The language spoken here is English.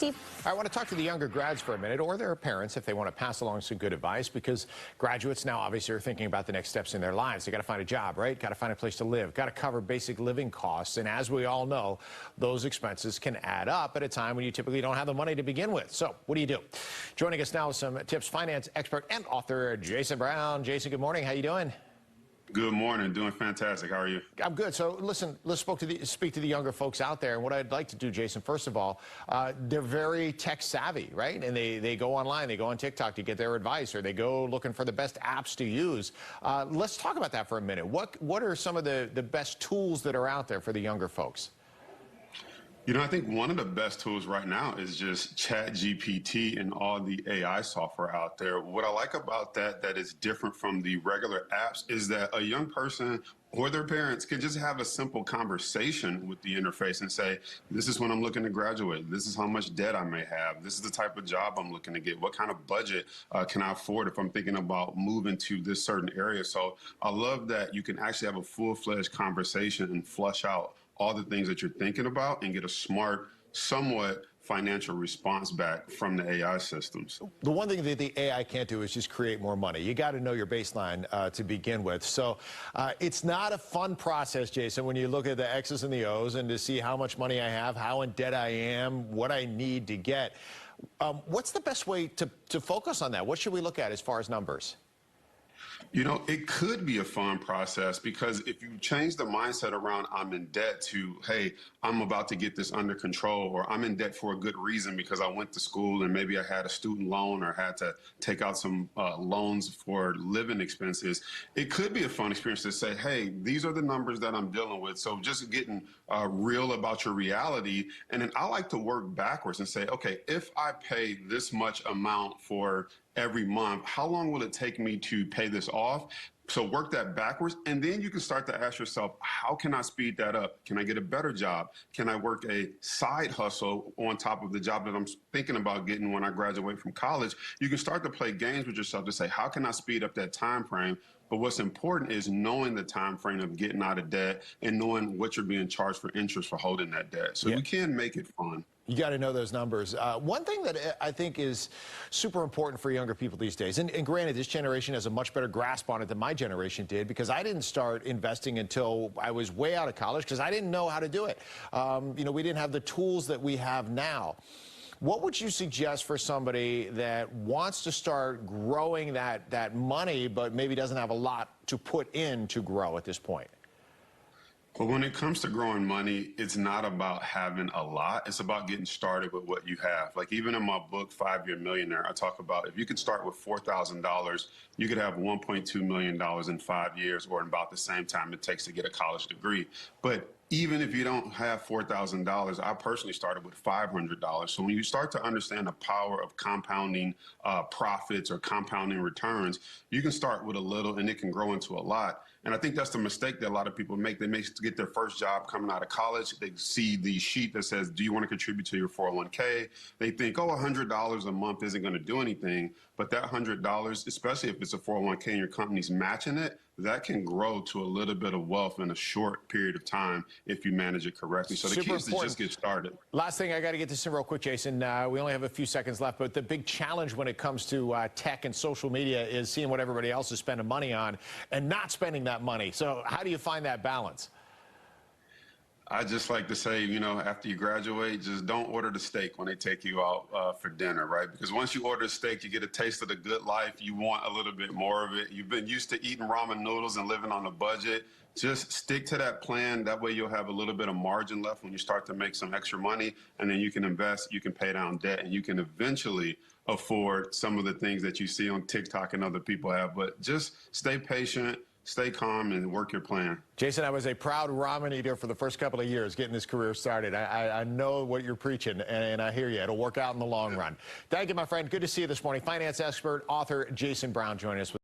Steve? I want to talk to the younger grads for a minute, or their parents if they want to pass along some good advice, because graduates now obviously are thinking about the next steps in their lives. They got to find a job, right? Got to find a place to live, got to cover basic living costs. And as we all know, those expenses can add up at a time when you typically don't have the money to begin with. So what do you do? Joining us now with some tips, finance expert and author Jason Brown. Jason, good morning. How you doing? Good morning. Doing fantastic. How are you? I'm good. So listen, let's speak to the younger folks out there. And what I'd like to do, Jason, first of all, they're very tech savvy, right? And they go online, they go on TikTok to get their advice, or they go looking for the best apps to use. Let's talk about that for a minute. What are some of the best tools that are out there for the younger folks? You know, I think one of the best tools right now is just ChatGPT and all the AI software out there. What I like about that is different from the regular apps is that a young person or their parents can just have a simple conversation with the interface and say, this is when I'm looking to graduate. This is how much debt I may have. This is the type of job I'm looking to get. What kind of budget can I afford if I'm thinking about moving to this certain area? So I love that you can actually have a full-fledged conversation and flush out all the things that you're thinking about and get a smart, somewhat financial response back from the AI systems. The one thing that the AI can't do is just create more money. You got to know your baseline to begin with. So it's not a fun process, Jason, when you look at the X's and the O's and to see how much money I have, how in debt I am, what I need to get. What's the best way to focus on that? What should we look at as far as numbers? You know, it could be a fun process because if you change the mindset around I'm in debt to, hey, I'm about to get this under control, or I'm in debt for a good reason because I went to school and maybe I had a student loan or had to take out some loans for living expenses, it could be a fun experience to say, hey, these are the numbers that I'm dealing with. So just getting real about your reality. And then I like to work backwards and say, okay, if I pay this much amount for every month, how long will it take me to pay this off? So work that backwards, and then you can start to ask yourself, how can I speed that up? Can I get a better job? Can I work a side hustle on top of the job that I'm thinking about getting when I graduate from college? You can start to play games with yourself to say, how can I speed up that time frame? But what's important is knowing the time frame of getting out of debt and knowing what you're being charged for interest for holding that debt. So you can make it fun. You got to know those numbers. One thing that I think is super important for younger people these days, and granted, this generation has a much better grasp on it than my generation did, because I didn't start investing until I was way out of college because I didn't know how to do it. You know, we didn't have the tools that we have now. What would you suggest for somebody that wants to start growing that money, but maybe doesn't have a lot to put in to grow at this point? Well, when it comes to growing money, it's not about having a lot. It's about getting started with what you have. Like even in my book, 5 Year Millionaire, I talk about if you could start with $4,000, you could have $1.2 million in 5 years, or in about the same time it takes to get a college degree. But even if you don't have $4,000, I personally started with $500. So when you start to understand the power of compounding profits or compounding returns, you can start with a little and it can grow into a lot. And I think that's the mistake that a lot of people make. They may get their first job coming out of college. They see the sheet that says, do you want to contribute to your 401k? They think, oh, $100 a month isn't going to do anything. But that $100, especially if it's a 401k and your company's matching it, that can grow to a little bit of wealth in a short period of time if you manage it correctly. So the key is to just get started. Last thing, I got to get this in real quick, Jason. We only have a few seconds left, but the big challenge when it comes to tech and social media is seeing what everybody else is spending money on and not spending that money. So how do you find that balance? I just like to say, you know, after you graduate, just don't order the steak when they take you out for dinner, right? Because once you order a steak, you get a taste of the good life. You want a little bit more of it. You've been used to eating ramen noodles and living on a budget. Just stick to that plan. That way you'll have a little bit of margin left when you start to make some extra money, and then you can invest, you can pay down debt, and you can eventually afford some of the things that you see on TikTok and other people have. But just stay patient, stay calm, and work your plan. Jason, I was a proud ramen eater for the first couple of years getting this career started. I know what you're preaching, and I hear you. It'll work out in the long run. Thank you, my friend. Good to see you this morning. Finance expert, author Jason Brown joining us.